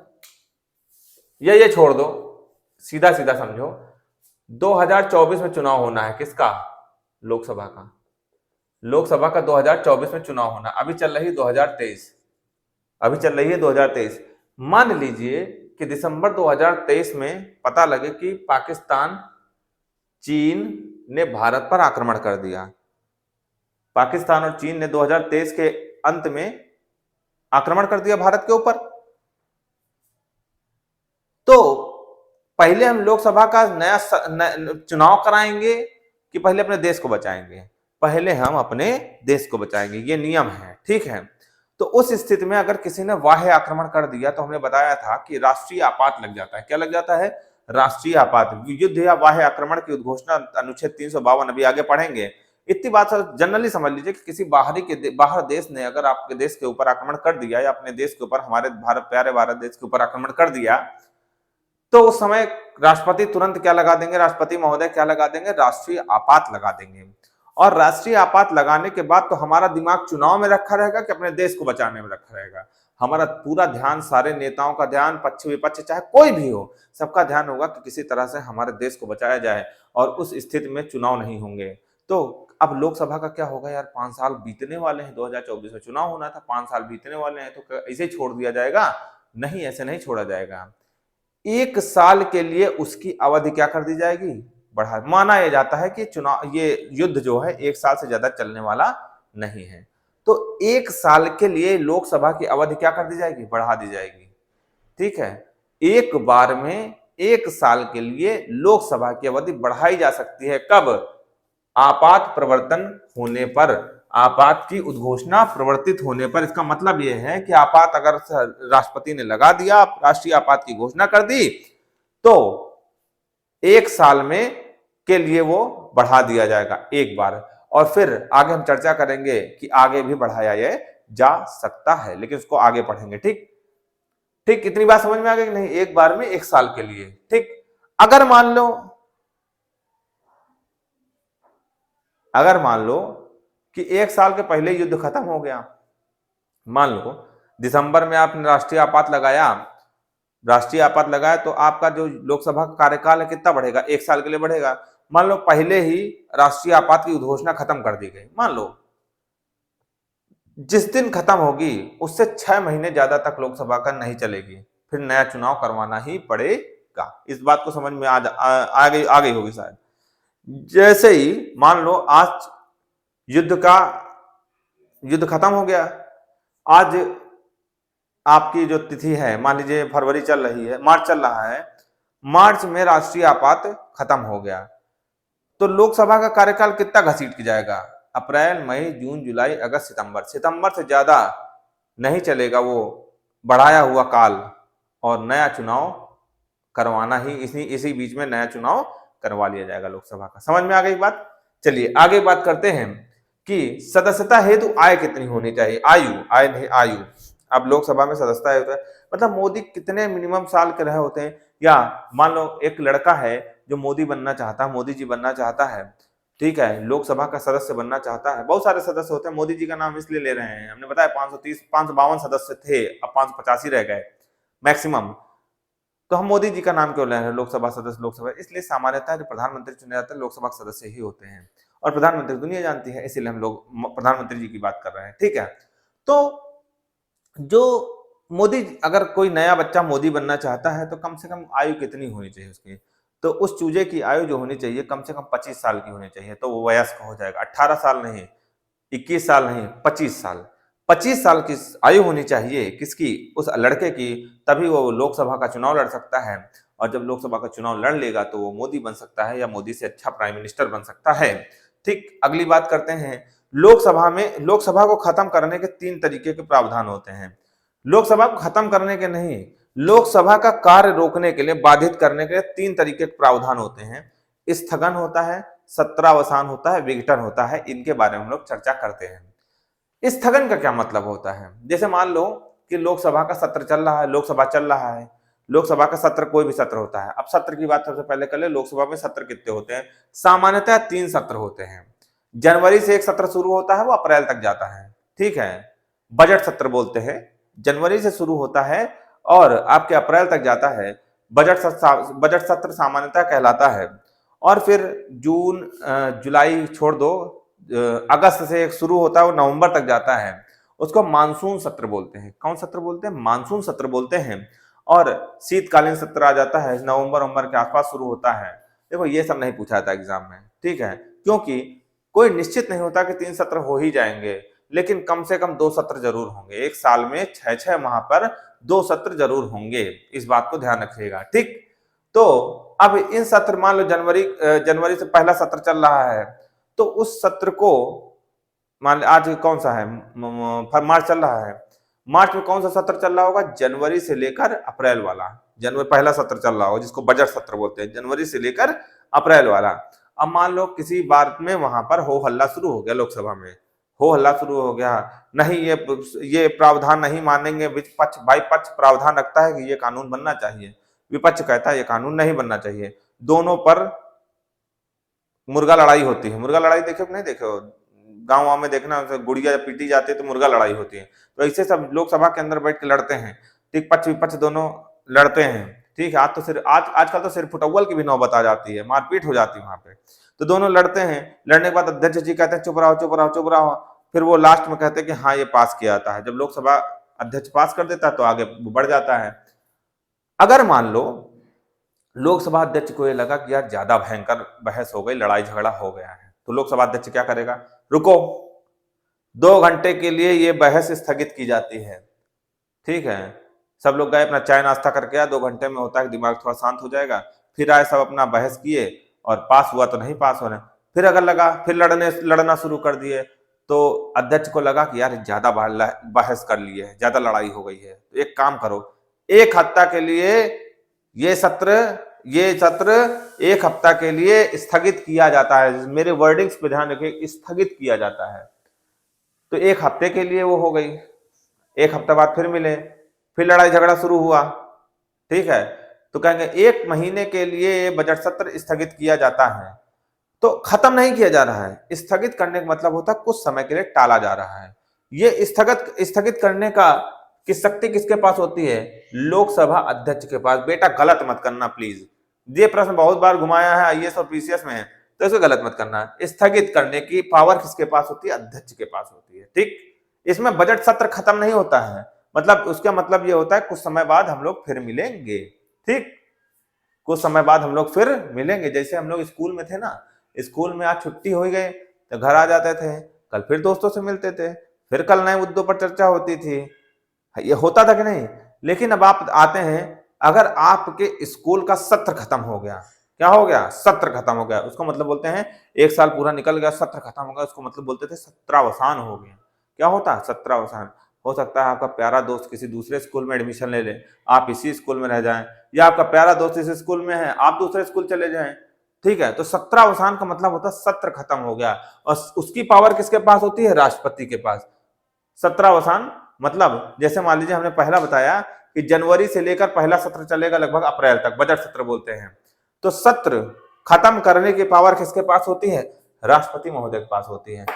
ये छोड़ दो, सीधा सीधा समझो। 2024 में चुनाव होना है, किसका, लोकसभा का। 2024 में चुनाव होना, अभी चल रही है 2023। मान लीजिए कि दिसंबर 2023 में पता लगे कि पाकिस्तान, चीन ने भारत पर आक्रमण कर दिया। पाकिस्तान और चीन ने 2023 के अंत में आक्रमण कर दिया भारत के ऊपर। तो पहले हम लोकसभा का नया चुनाव कराएंगे कि पहले अपने देश को बचाएंगे, पहले हम अपने देश को बचाएंगे, ये नियम है। ठीक है, तो उस स्थिति में अगर किसी ने बाह्य आक्रमण कर दिया तो हमने बताया था कि राष्ट्रीय आपात लग जाता है। क्या लग जाता है, राष्ट्रीय आपात। युद्ध या बाह्य आक्रमण की उद्घोषणा अनुच्छेद 352, अभी आगे पढ़ेंगे, इतनी बात जनरली समझ लीजिए कि किसी बाहर देश ने अगर आपके देश के ऊपर आक्रमण कर दिया या अपने देश के ऊपर, हमारे प्यारे भारत देश के ऊपर आक्रमण कर दिया, तो उस समय राष्ट्रपति तुरंत क्या लगा देंगे, राष्ट्रपति महोदय क्या लगा देंगे, राष्ट्रीय आपात लगा देंगे। और राष्ट्रीय आपात लगाने के बाद तो हमारा दिमाग चुनाव में रखा रहेगा कि अपने देश को बचाने में रखा रहेगा। हमारा पूरा ध्यान, सारे नेताओं का ध्यान, पक्ष विपक्ष चाहे कोई भी हो, सबका ध्यान होगा कि किसी तरह से हमारे देश को बचाया जाए, और उस स्थिति में चुनाव नहीं होंगे। तो अब लोकसभा का क्या होगा यार, 5 साल बीतने वाले हैं, 2024 में चुनाव होना था, 5 साल बीतने वाले हैं, तो ऐसे ही छोड़ दिया जाएगा? नहीं, ऐसे नहीं छोड़ा जाएगा। 1 साल के लिए उसकी अवधि क्या कर दी जाएगी, बढ़ा। माना यह जाता है कि चुनाव, ये युद्ध जो है 1 साल से ज्यादा चलने वाला नहीं है, तो 1 साल के लिए लोकसभा की अवधि क्या कर दी जाएगी, बढ़ा दी जाएगी। ठीक है, एक बार में 1 साल के लिए लोकसभा की अवधि बढ़ाई जा सकती है। कब? आपात प्रवर्तन होने पर, आपात की उद्घोषणा प्रवर्तित होने पर। इसका मतलब यह है कि आपात अगर राष्ट्रपति ने लगा दिया, राष्ट्रीय आपात की घोषणा कर दी, तो 1 साल में के लिए वो बढ़ा दिया जाएगा एक बार। और फिर आगे हम चर्चा करेंगे कि आगे भी बढ़ाया ये जा सकता है, लेकिन उसको आगे पढ़ेंगे। ठीक ठीक, इतनी बात समझ में आ गई कि नहीं? एक बार में 1 साल के लिए। ठीक, अगर मान लो कि 1 साल के पहले युद्ध खत्म हो गया, मान लो दिसंबर में आपने राष्ट्रीय आपात लगाया, तो आपका जो लोकसभा का कार्यकाल है कितना बढ़ेगा, 1 साल के लिए बढ़ेगा। मान लो पहले ही राष्ट्रीय आपात की उद्घोषणा खत्म कर दी गई, मान लो जिस दिन खत्म होगी उससे 6 महीने ज्यादा तक लोकसभा का नहीं चलेगी, फिर नया चुनाव करवाना ही पड़ेगा। इस बात को समझ में आ गई होगी शायद। जैसे ही मान लो आज युद्ध खत्म हो गया, आज आपकी जो तिथि है, मान लीजिए फरवरी चल रही है, मार्च चल रहा है, मार्च में राष्ट्रीय आपात खत्म हो गया, तो लोकसभा का कार्यकाल कितना घसीट जाएगा, अप्रैल, मई, जून, जुलाई, अगस्त, सितंबर से ज्यादा नहीं चलेगा वो बढ़ाया हुआ काल, और नया चुनाव करवाना ही, इसी बीच में नया चुनाव करवा लिया जाएगा लोकसभा का। समझ में आ गई बात? चलिए आगे बात करते हैं कि सदस्यता हेतु आय कितनी होनी चाहिए, आयु। अब लोकसभा में सदस्यता हेतु मतलब मोदी कितने मिनिमम साल के रहे होते हैं, या मान लो एक लड़का है जो मोदी जी बनना चाहता है, ठीक है, लोकसभा का सदस्य बनना चाहता है। बहुत सारे सदस्य होते हैं, मोदी जी का नाम इसलिए ले रहे हैं, हमने बताया 552 सदस्य थे, अब 585 रह गए मैक्सिमम, तो हम मोदी जी का नाम क्यों ले रहे हैं लोकसभा सदस्य, लोकसभा इसलिए सामान्यतः जो प्रधानमंत्री चुने जाते हैं लोकसभा के सदस्य ही होते हैं, और प्रधानमंत्री दुनिया जानती है, इसीलिए हम लोग प्रधानमंत्री जी की बात कर रहे हैं। ठीक है, तो जो मोदी, अगर कोई नया बच्चा मोदी बनना चाहता है तो कम से कम आयु कितनी होनी चाहिए उसकी, तो उस चूजे की आयु जो होनी चाहिए कम से कम 25 साल की होनी चाहिए, तो वो वयस्क हो जाएगा। 18 साल नहीं, 21 साल नहीं, 25 साल। 25 साल की आयु होनी चाहिए किसकी, उस लड़के की, तभी वो लोकसभा का चुनाव लड़ सकता है, और जब लोकसभा का चुनाव लड़ लेगा तो वो मोदी बन सकता है, या मोदी से अच्छा प्राइम मिनिस्टर बन सकता है। ठीक, अगली बात करते हैं, लोकसभा को खत्म करने के 3 तरीके के प्रावधान होते हैं। लोकसभा को खत्म करने के नहीं, लोकसभा का कार्य रोकने के लिए, बाधित करने के लिए 3 तरीके के प्रावधान होते हैं। स्थगन होता है, सत्रावसान होता है, विघटन होता है। इनके बारे में हम लोग चर्चा करते हैं। स्थगन का क्या मतलब होता है, जैसे मान लो कि लोकसभा का सत्र चल रहा है, लोकसभा का सत्र कोई भी सत्र होता है। अब सत्र की बात सबसे पहले कर ले, लोकसभा में सत्र कितने होते हैं, सामान्यतः 3 सत्र होते हैं। जनवरी से एक सत्र शुरू होता है, वो अप्रैल तक जाता है। ठीक है, बजट सत्र बोलते हैं, जनवरी से शुरू होता है और आपके अप्रैल तक जाता है। बजट सत्र सामान्यतः कहलाता है। और फिर जून, जुलाई छोड़ दो, अगस्त से शुरू होता है, वो नवंबर तक जाता है, उसको मानसून सत्र बोलते हैं। कौन सत्र बोलते हैं, मानसून सत्र बोलते हैं। और शीतकालीन सत्र आ जाता है, नवंबर के आसपास शुरू होता है। देखो ये सब नहीं पूछा था एग्जाम में, ठीक है, क्योंकि कोई निश्चित नहीं होता कि 3 सत्र हो ही जाएंगे, लेकिन कम से कम 2 सत्र जरूर होंगे। एक साल में 6 माह पर 2 सत्र जरूर होंगे, इस बात को ध्यान रखिएगा। ठीक, तो अब इन सत्र, मान लो जनवरी से पहला सत्र चल रहा है, तो उस सत्र को मान आज कौन सा है, मार्च चल रहा है, मार्च में कौन सा सत्र चल रहा होगा, जनवरी से लेकर अप्रैल वाला, जनवरी पहला सत्र चल रहा होगा, जिसको बजट सत्र बोलते हैं, जनवरी से लेकर अप्रैल वाला। अब मान लो किसी बात में वहां पर हो हल्ला शुरू हो गया, लोकसभा में हो हल्ला शुरू हो गया, नहीं ये प्रावधान नहीं मानेंगे, विपक्ष भाई पक्ष प्रावधान रखता है कि ये कानून बनना चाहिए, विपक्ष कहता है ये कानून नहीं बनना चाहिए, दोनों पर मुर्गा लड़ाई होती है। मुर्गा लड़ाई देखे नहीं देखे हो, गाँव में देखना, गुड़िया पीटी जाती है तो मुर्गा लड़ाई होती है। तो ऐसे सब लोकसभा के अंदर बैठ के लड़ते हैं, ठीक, पक्ष विपक्ष दोनों लड़ते हैं, ठीक है। आज तो सिर्फ आजकल तो सिर्फ फुटबॉल की भी नौबत आ जाती है, मारपीट हो जाती है वहां पे। तो दोनों लड़ते हैं, लड़ने के बाद अध्यक्ष जी कहते हैं चुप रहो चुप रहो चुप रहो, फिर वो लास्ट में कहते हैं कि हाँ ये पास किया जाता है। जब लोकसभा अध्यक्ष पास कर देता है तो आगे बढ़ जाता है। अगर मान लो लोकसभा अध्यक्ष को ये लगा कि यार ज्यादा भयंकर बहस हो गई, लड़ाई झगड़ा हो गया है, तो लोकसभा अध्यक्ष क्या करेगा, रुको, 2 घंटे के लिए ये बहस स्थगित की जाती है, ठीक है। सब लोग गए अपना चाय नाश्ता करके आए, 2 घंटे में होता है दिमाग थोड़ा शांत हो जाएगा, फिर आए सब अपना बहस किए और पास हुआ तो नहीं पास हो रहे, फिर अगर लगा फिर लड़ना शुरू कर दिए, तो अध्यक्ष को लगा कि यार ज्यादा बहस कर लिए है, ज्यादा लड़ाई हो गई है, तो एक काम करो, 1 हफ्ता के लिए ये सत्र 1 हफ्ता के लिए स्थगित किया जाता है। मेरे वर्डिंग्स पे ध्यान रखिए, स्थगित किया जाता है। तो 1 हफ्ते के लिए वो हो गई, 1 हफ्ता बाद फिर मिले, फिर लड़ाई झगड़ा शुरू हुआ, ठीक है। तो कहेंगे 1 महीने के लिए बजट सत्र स्थगित किया जाता है, तो खत्म नहीं किया जा रहा है। स्थगित करने का मतलब होता है कुछ समय के लिए टाला जा रहा है। ये स्थगित करने का शक्ति किसके पास होती है, लोकसभा अध्यक्ष के पास। बेटा गलत मत करना प्लीज, ये प्रश्न बहुत बार घुमाया है आईएएस और पीसीएस में, तो इसको गलत मत करना है। स्थगित करने की पावर किसके पास होती है, अध्यक्ष के पास होती है, ठीक। इसमें बजट सत्र खत्म नहीं होता है, मतलब उसका मतलब ये होता है कुछ समय बाद हम लोग फिर मिलेंगे, ठीक, कुछ समय बाद हम लोग फिर मिलेंगे। जैसे हम लोग स्कूल में थे ना, स्कूल में आज छुट्टी हो गई तो घर आ जाते थे, कल फिर दोस्तों से मिलते थे, फिर कल नए मुद्दों पर चर्चा होती थी, ये होता था कि नहीं। लेकिन अब आप आते हैं, अगर आपके स्कूल का सत्र खत्म हो गया, क्या हो गया, सत्र खत्म हो गया, उसको मतलब बोलते हैं 1 साल पूरा निकल गया, सत्र खत्म हो गया, उसको मतलब बोलते थे सत्रावसान हो गया। क्या होता है, सत्रावसान। हो सकता है आपका प्यारा दोस्त किसी दूसरे स्कूल में एडमिशन ले ले, आप इसी स्कूल में रह जाएं, या आपका प्यारा दोस्त इस स्कूल में है, आप दूसरे स्कूल चले जाएं, ठीक है। तो सत्रावसान का मतलब होता है सत्र खत्म हो गया, और उसकी पावर किसके पास होती है, राष्ट्रपति के पास। सत्रावसान मतलब जैसे मान लीजिए हमने पहला बताया कि जनवरी से लेकर पहला सत्र चलेगा लगभग अप्रैल तक, बजट सत्र बोलते हैं। तो सत्र खत्म करने की पावर किसके पास होती है, राष्ट्रपति महोदय के पास होती है।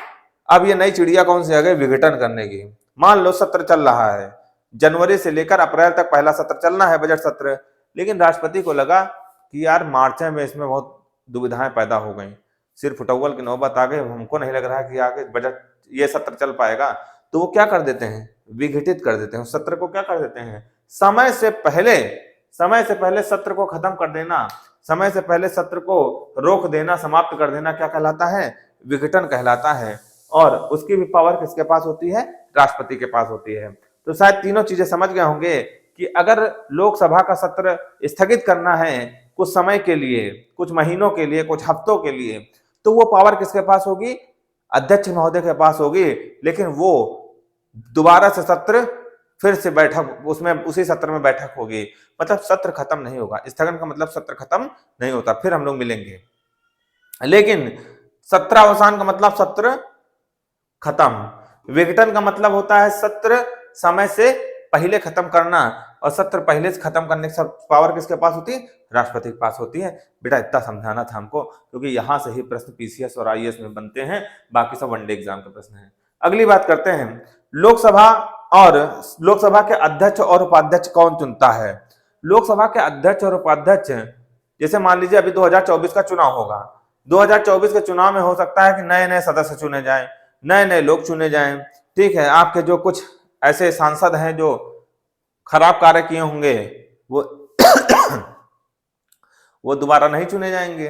अब ये नई चिड़िया कौन सी आ गई, विघटन करने की। मान लो सत्र चल रहा है, जनवरी से लेकर अप्रैल तक पहला सत्र चलना है, बजट सत्र, लेकिन राष्ट्रपति को लगा कि यार मार्च में इसमें बहुत दुविधाएं पैदा हो गई, सिर्फ फुटबॉल की नौबत आ गई, हमको नहीं लग रहा कि आगे बजट ये सत्र चल पाएगा। तो वो क्या कर देते हैं, विघटित कर देते हैं सत्र को, क्या कर देते हैं, समय से पहले सत्र को खत्म कर देना, समय से पहले सत्र को रोक देना, समाप्त कर देना, क्या कहलाता है, विघटन कहलाता है। और उसकी भी पावर किसके पास होती है, राष्ट्रपति के पास होती है। तो शायद तीनों चीजें समझ गए होंगे कि अगर लोकसभा का सत्र स्थगित करना है कुछ समय के लिए, कुछ महीनों के लिए, कुछ हफ्तों के लिए, तो वो पावर किसके पास होगी, अध्यक्ष महोदय के पास होगी। लेकिन वो दोबारा से सत्र फिर से बैठक, उसमें उसी सत्र में बैठक होगी, मतलब सत्र खत्म नहीं होगा। स्थगन का मतलब सत्र खत्म नहीं होता, फिर हम लोग मिलेंगे। लेकिन सत्रावसान का मतलब सत्र खत्म, विघटन का मतलब होता है सत्र समय से पहले खत्म करना, और सत्र पहले से खत्म करने की पावर किसके पास होती है, राष्ट्रपति के पास होती है। बेटा इतना समझाना था हमको, क्योंकि यहां से ही प्रश्न पीसीएस और आईएएस में बनते हैं, बाकी सब वनडे एग्जाम के प्रश्न हैं। अगली बात करते हैं, लोकसभा के अध्यक्ष और उपाध्यक्ष कौन चुनता है। लोकसभा के अध्यक्ष और उपाध्यक्ष, जैसे मान लीजिए अभी 2024 का चुनाव होगा, 2024 के चुनाव में हो सकता है कि नए नए सदस्य चुने जाएं, नए नए लोग चुने जाएं, ठीक है। आपके जो कुछ ऐसे सांसद हैं जो खराब कार्य किए होंगे वो दोबारा नहीं चुने जाएंगे,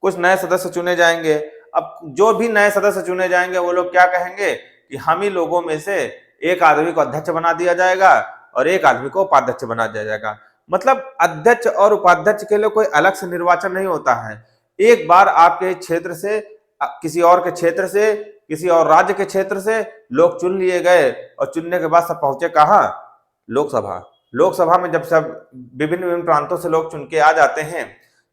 कुछ नए सदस्य चुने जाएंगे। अब जो भी नए सदस्य चुने जाएंगे वो लोग क्या कहेंगे कि हम ही लोगों में से एक आदमी को अध्यक्ष बना दिया जाएगा और एक आदमी को उपाध्यक्ष बना दिया जाएगा। मतलब अध्यक्ष और उपाध्यक्ष के लिए कोई अलग से निर्वाचन नहीं होता है। एक बार आपके क्षेत्र से, किसी और के क्षेत्र से, किसी और राज्य के क्षेत्र से लोग चुन लिए गए, और चुनने के बाद सब पहुंचे कहाँ, लोकसभा में जब सब विभिन्न प्रांतों से लोग चुन के आ जाते हैं,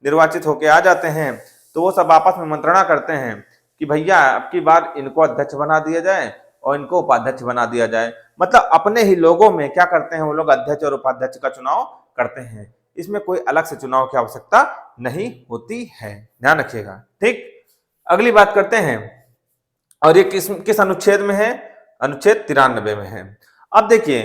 निर्वाचित होके आ जाते हैं, तो वो सब आपस में मंत्रणा करते हैं कि भैया अब की बार इनको अध्यक्ष बना दिया जाए और इनको उपाध्यक्ष बना दिया जाए। मतलब अपने ही लोगों में क्या करते हैं वो लोग अध्यक्ष और उपाध्यक्ष का चुनाव करते हैं। इसमें कोई अलग से चुनाव की आवश्यकता नहीं होती है, ध्यान रखिएगा। ठीक, अगली बात करते हैं, और ये किस अनुच्छेद में है? अनुच्छेद 93 में है। अब देखिए,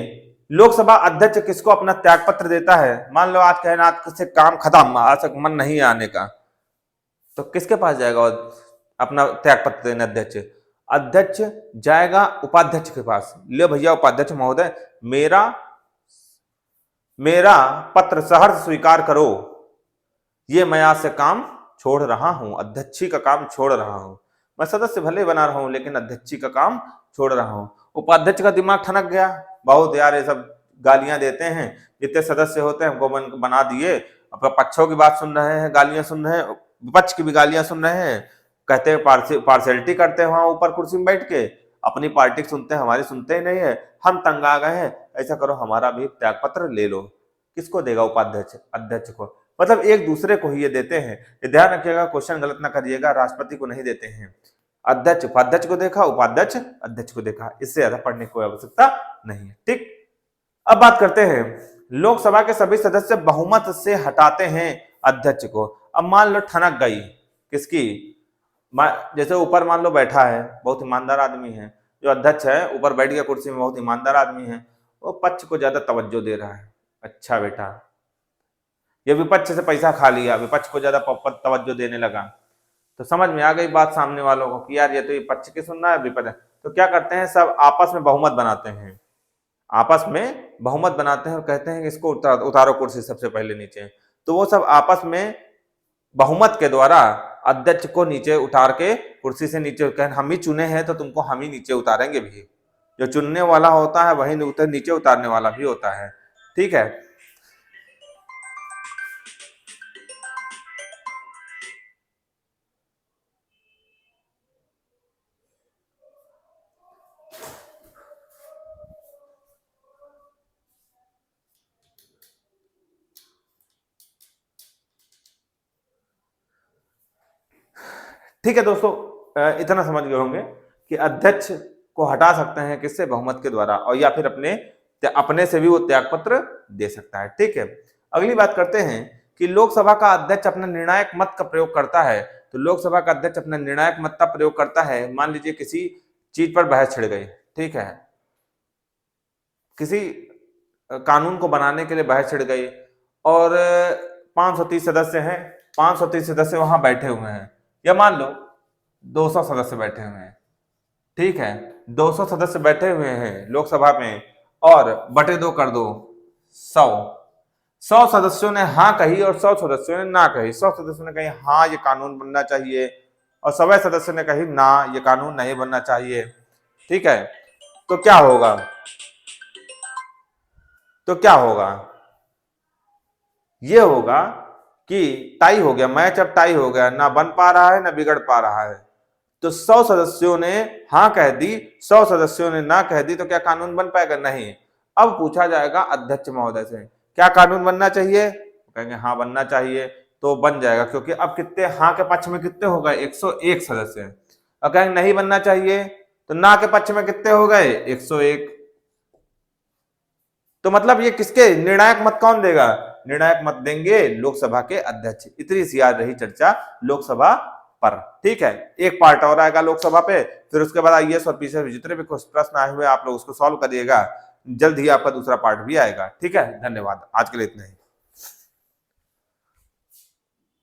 लोकसभा अध्यक्ष किसको अपना त्याग पत्र देता है? मान लो आज कहना आज से काम खत्म, आज तक मन नहीं आने का, तो किसके पास जाएगा अपना त्याग पत्र देने? अध्यक्ष। अध्यक्ष जाएगा उपाध्यक्ष के पास, ले भैया उपाध्यक्ष महोदय मेरा पत्र सहर्ष स्वीकार करो, ये मैं आज से काम छोड़ रहा हूं, अध्यक्षी का काम छोड़ रहा हूं। मैं सदस्य भले बना रहा हूं लेकिन अध्यक्षी का काम छोड़ रहा हूं। उपाध्यक्ष का दिमाग ठनक गया, बहुत यार ये सब गालियां देते हैं, जितने सदस्य होते हैं हमको बना दिए, अपने पक्षों की बात सुन रहे हैं, गालियां सुन रहे हैं, विपक्ष की भी गालियां सुन रहे हैं, कहते हैं पार्शियलिटी करते हैं वहां ऊपर कुर्सी में बैठ के, अपनी पार्टी सुनते हैं हमारी सुनते ही नहीं है, हम तंग आ गए हैं, ऐसा करो हमारा भी त्याग पत्र ले लो। किसको देगा? उपाध्यक्ष, अध्यक्ष को। मतलब एक दूसरे को ही ये देते हैं। ये ध्यान रखिएगा, क्वेश्चन गलत ना करिएगा, राष्ट्रपति को नहीं देते हैं। अध्यक्ष उपाध्यक्ष को देखा, उपाध्यक्ष अध्यक्ष को देखा, इससे ज्यादा पढ़ने की कोई आवश्यकता नहीं है। ठीक, अब बात करते हैं, लोकसभा के सभी सदस्य बहुमत से हटाते हैं अध्यक्ष को। अब मान लो ठनक गई किसकी, जैसे ऊपर मान लो बैठा है, बहुत ईमानदार आदमी है, जो अध्यक्ष है ऊपर बैठ गया कुर्सी में, बहुत ईमानदार आदमी है, वो पक्ष को ज्यादा तवज्जो दे रहा है। अच्छा बेटा, ये विपक्ष से पैसा खा लिया, विपक्ष को ज्यादा तवज्जो देने लगा, तो समझ में आ गई बात सामने वालों को कि यार ये तो पक्ष की सुन रहा है, विपक्ष। तो क्या करते हैं, सब आपस में बहुमत बनाते हैं, आपस में बहुमत बनाते हैं और कहते हैं कि इसको उतारो कुर्सी सबसे पहले नीचे। तो वो सब आपस में बहुमत के द्वारा अध्यक्ष को नीचे उतार के कुर्सी से नीचे, कहें हम ही चुने हैं तो तुमको हम ही नीचे उतारेंगे भी। जो चुनने वाला होता है वही नीचे उतारने वाला भी होता है। ठीक है, ठीक है दोस्तों, इतना समझ गए होंगे कि अध्यक्ष को हटा सकते हैं किससे? बहुमत के द्वारा, और या फिर अपने से भी वो त्याग पत्र दे सकता है। ठीक है, अगली बात करते हैं कि लोकसभा का अध्यक्ष अपना निर्णायक मत का प्रयोग करता है। तो लोकसभा का अध्यक्ष अपना निर्णायक मत का प्रयोग करता है, मान लीजिए किसी चीज पर बहस छिड़ गई, ठीक है, किसी कानून को बनाने के लिए बहस छिड़ गई और 530 सदस्य हैं, 530 सदस्य वहां बैठे हुए हैं, या मान लो 200 सदस्य बैठे हुए हैं। ठीक है, 200 सदस्य बैठे हुए हैं लोकसभा में, और बटे 2 कर दो 100 सदस्यों ने हाँ कही और 100 सदस्यों ने ना कही। 100 सदस्यों ने कही हाँ ये कानून बनना चाहिए, और 100 सदस्यों ने कही ना ये कानून नहीं बनना चाहिए। ठीक है, तो क्या होगा? ये होगा कि टाई हो गया, मैच अब टाई हो गया, ना बन पा रहा है ना बिगड़ पा रहा है। तो 100 सदस्यों ने हाँ कह दी, 100 सदस्यों ने ना कह दी, तो क्या कानून बन पाएगा? नहीं। अब पूछा जाएगा अध्यक्ष महोदय से, क्या कानून बनना चाहिए? कहेंगे हाँ बनना चाहिए, तो बन जाएगा, क्योंकि अब कितने हाँ के पक्ष में कितने हो गए? 101 सदस्य। और कहेंगे नहीं बनना चाहिए, तो ना के पक्ष में कितने हो गए? 101। तो मतलब ये किसके निर्णायक मत कौन देगा? निर्णायक मत देंगे लोकसभा के अध्यक्ष। इतनी सी आज रही चर्चा लोकसभा पर। ठीक है, एक पार्ट और आएगा लोकसभा पे, फिर उसके बाद आईएएस और पीसीएस जितने भी प्रश्न आए हुए आप लोग उसको सॉल्व करिएगा, जल्द ही आपका दूसरा पार्ट भी आएगा। ठीक है, धन्यवाद, आज के लिए इतना ही।